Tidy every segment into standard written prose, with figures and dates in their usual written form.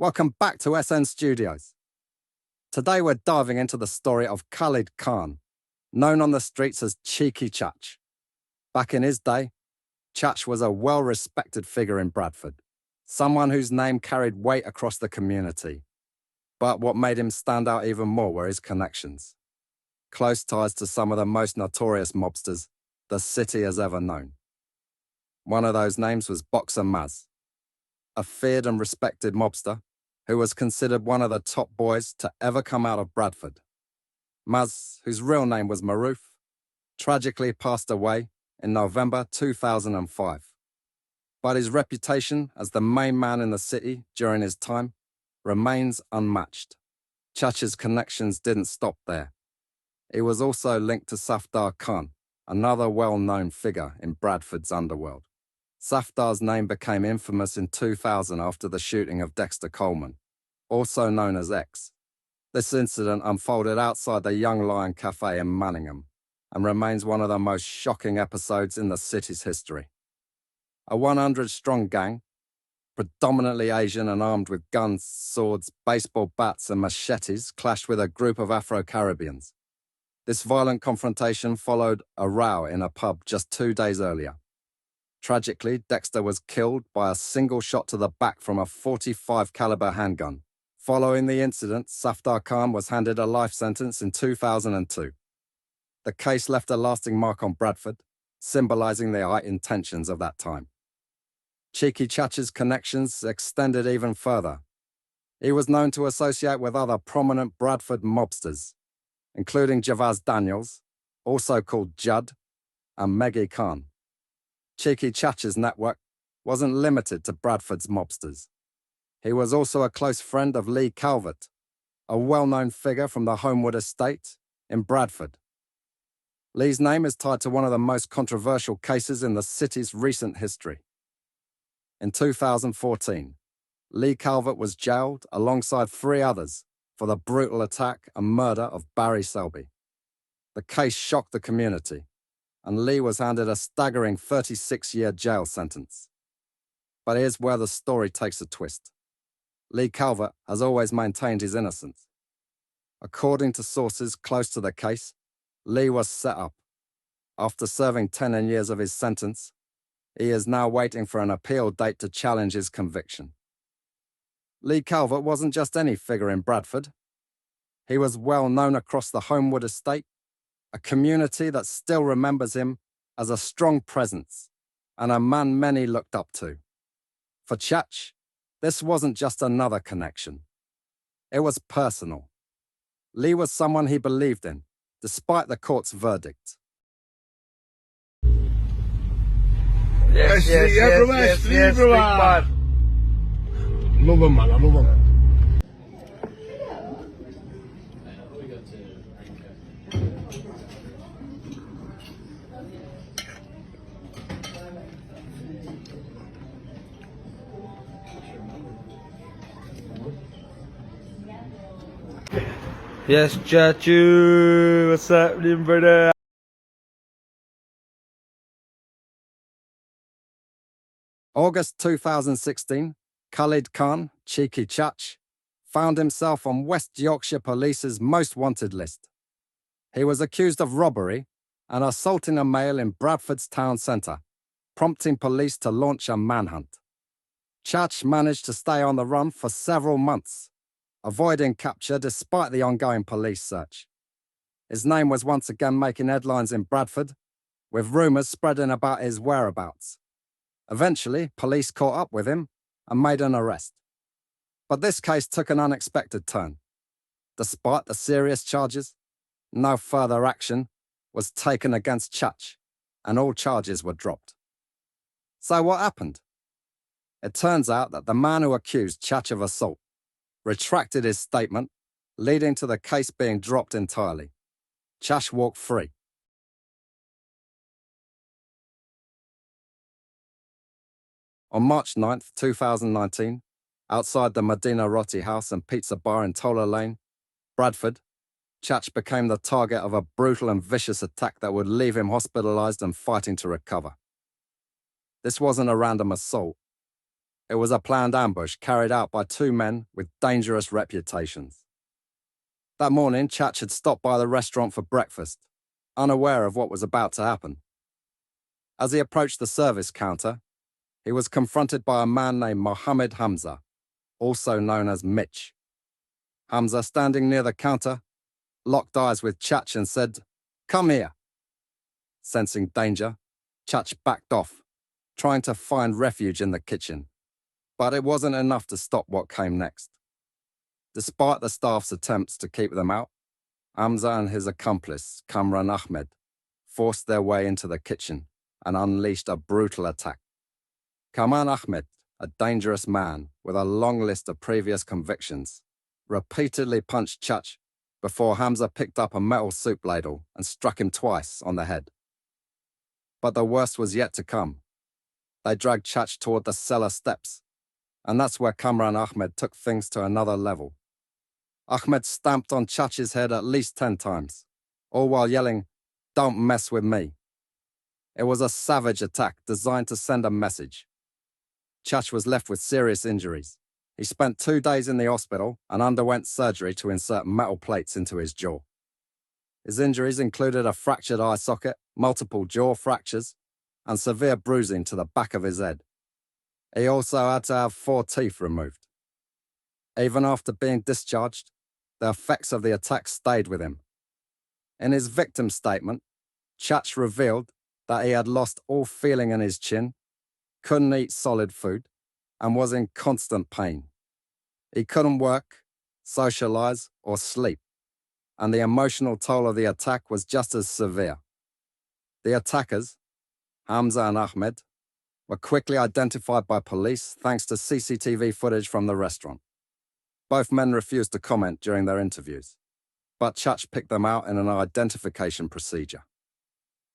Welcome back to SN Studios. Today we're diving into the story of Khalid Khan, known on the streets as Cheeky Chach. Back in his day, Chach was a well-respected figure in Bradford, someone whose name carried weight across the community. But what made him stand out even more were his connections. Close ties to some of the most notorious mobsters the city has ever known. One of those names was Boxer Maz, a feared and respected mobster who was considered one of the top boys to ever come out of Bradford. Maz, whose real name was Maroof, tragically passed away in November 2005. But his reputation as the main man in the city during his time remains unmatched. Chach's connections didn't stop there. He was also linked to Safdar Khan, another well-known figure in Bradford's underworld. Safdar's name became infamous in 2000 after the shooting of Dexter Coleman, also known as X. This incident unfolded outside the Young Lion Cafe in Manningham and remains one of the most shocking episodes in the city's history. A 100-strong gang, predominantly Asian and armed with guns, swords, baseball bats and machetes, clashed with a group of Afro-Caribbeans. This violent confrontation followed a row in a pub just 2 days earlier. Tragically, Dexter was killed by a single shot to the back from a .45 caliber handgun. Following the incident, Safdar Khan was handed a life sentence in 2002. The case left a lasting mark on Bradford, symbolizing the heightened tensions of that time. Cheeky Chach's connections extended even further. He was known to associate with other prominent Bradford mobsters, including Javaz Daniels, also called Judd, and Meggie Khan. Cheeky Chach's network wasn't limited to Bradford's mobsters. He was also a close friend of Lee Calvert, a well-known figure from the Homewood estate in Bradford. Lee's name is tied to one of the most controversial cases in the city's recent history. In 2014, Lee Calvert was jailed alongside 3 others for the brutal attack and murder of Barry Selby. The case shocked the community, and Lee was handed a staggering 36-year jail sentence. But here's where the story takes a twist. Lee Calvert has always maintained his innocence. According to sources close to the case, Lee was set up. After serving 10 years of his sentence, he is now waiting for an appeal date to challenge his conviction. Lee Calvert wasn't just any figure in Bradford. He was well known across the Homewood estate, a community that still remembers him as a strong presence and a man many looked up to. For Chach, this wasn't just another connection. It was personal. Lee was someone he believed in, despite the court's verdict. Yes, big man. Love him, man, I love him. Yes, Chachu, what's happening, brother? August 2016, Khalid Khan, Cheeky Chach, found himself on West Yorkshire Police's most wanted list. He was accused of robbery and assaulting a male in Bradford's town centre, prompting police to launch a manhunt. Chach managed to stay on the run for several months, avoiding capture despite the ongoing police search. His name was once again making headlines in Bradford, with rumours spreading about his whereabouts. Eventually, police caught up with him and made an arrest. But this case took an unexpected turn. Despite the serious charges, no further action was taken against Chach, and all charges were dropped. So what happened? It turns out that the man who accused Chach of assault retracted his statement, leading to the case being dropped entirely. Chach walked free. On March 9, 2019, outside the Medina Roti House and Pizza Bar in Toller Lane, Bradford, Chach became the target of a brutal and vicious attack that would leave him hospitalized and fighting to recover. This wasn't a random assault. It was a planned ambush carried out by two men with dangerous reputations. That morning, Chach had stopped by the restaurant for breakfast, unaware of what was about to happen. As he approached the service counter, he was confronted by a man named Mohammed Hamza, also known as Mitch. Hamza, standing near the counter, locked eyes with Chach and said, "Come here." Sensing danger, Chach backed off, trying to find refuge in the kitchen. But it wasn't enough to stop what came next. Despite the staff's attempts to keep them out, Hamza and his accomplice, Kamran Ahmed, forced their way into the kitchen and unleashed a brutal attack. Kamran Ahmed, a dangerous man with a long list of previous convictions, repeatedly punched Chach before Hamza picked up a metal soup ladle and struck him twice on the head. But the worst was yet to come. They dragged Chach toward the cellar steps, and that's where Kamran Ahmed took things to another level. Ahmed stamped on Chach's head at least 10 times, all while yelling, "Don't mess with me." It was a savage attack designed to send a message. Chach was left with serious injuries. He spent 2 days in the hospital and underwent surgery to insert metal plates into his jaw. His injuries included a fractured eye socket, multiple jaw fractures, and severe bruising to the back of his head. He also had to have 4 teeth removed. Even after being discharged, the effects of the attack stayed with him. In his victim statement, Chach revealed that he had lost all feeling in his chin, couldn't eat solid food, and was in constant pain. He couldn't work, socialize, or sleep, and the emotional toll of the attack was just as severe. The attackers, Hamza and Ahmed, were quickly identified by police thanks to CCTV footage from the restaurant. Both men refused to comment during their interviews, but Chach picked them out in an identification procedure.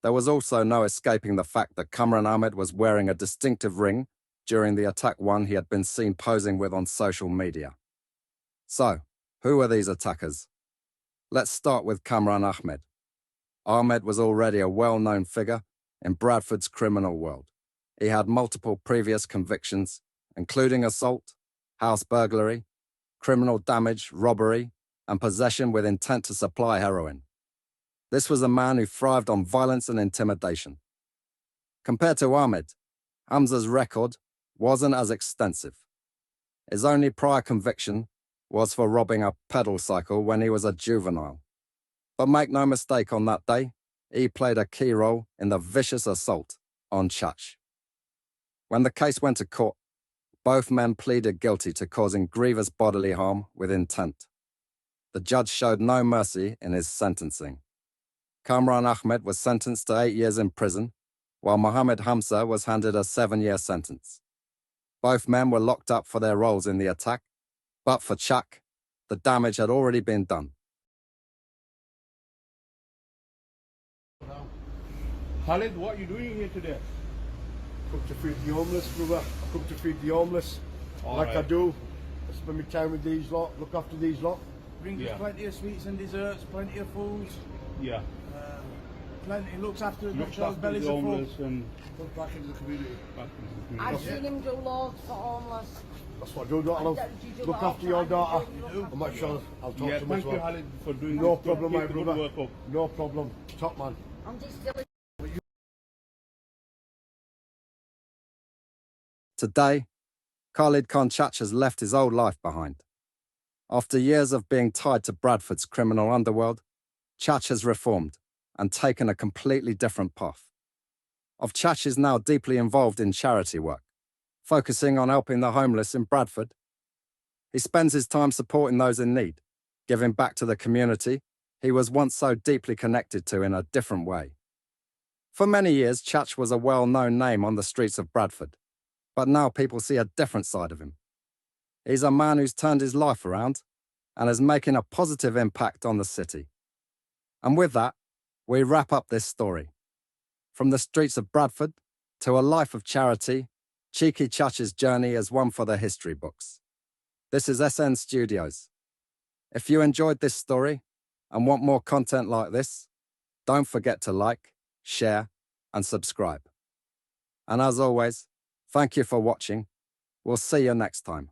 There was also no escaping the fact that Kamran Ahmed was wearing a distinctive ring during the attack, one he had been seen posing with on social media. So, who were these attackers? Let's start with Kamran Ahmed. Ahmed was already a well-known figure in Bradford's criminal world. He had multiple previous convictions, including assault, house burglary, criminal damage, robbery, and possession with intent to supply heroin. This was a man who thrived on violence and intimidation. Compared to Ahmed, Hamza's record wasn't as extensive. His only prior conviction was for robbing a pedal cycle when he was a juvenile. But make no mistake, on that day, he played a key role in the vicious assault on Chach. When the case went to court, both men pleaded guilty to causing grievous bodily harm with intent. The judge showed no mercy in his sentencing. Kamran Ahmed was sentenced to 8 years in prison, while Mohammed Hamza was handed a 7-year sentence. Both men were locked up for their roles in the attack, but for Chach, the damage had already been done. Khalid, what are you doing here today? Come to feed the homeless, brother. I come to feed the homeless. Like I do. I spend my time with these lot, look after these lot. Brings us plenty of sweets and desserts, plenty of foods. Yeah. Plenty, looks after us, make Looks sure our after bellies the are full. homeless and Put back into the community. back into the community. I've seen him do loads for homeless. That's what I do, daughter. Do you do Look it all after the your time? daughter. You do? I'll make sure I'll talk Yeah, to him as thank you, well. Khalid, for doing No this. problem, my Keep the good brother. work up. No problem. Top man. I'm just still Today, Khalid Chach has left his old life behind. After years of being tied to Bradford's criminal underworld, Chach has reformed and taken a completely different path. Chach is now deeply involved in charity work, focusing on helping the homeless in Bradford. He spends his time supporting those in need, giving back to the community he was once so deeply connected to in a different way. For many years, Chach was a well-known name on the streets of Bradford, but now people see a different side of him. He's a man who's turned his life around and is making a positive impact on the city. And with that, we wrap up this story. From the streets of Bradford to a life of charity, Cheeky Chach's journey is one for the history books. This is SN Studios. If you enjoyed this story and want more content like this, don't forget to like, share, and subscribe. And as always, thank you for watching, We'll see you next time.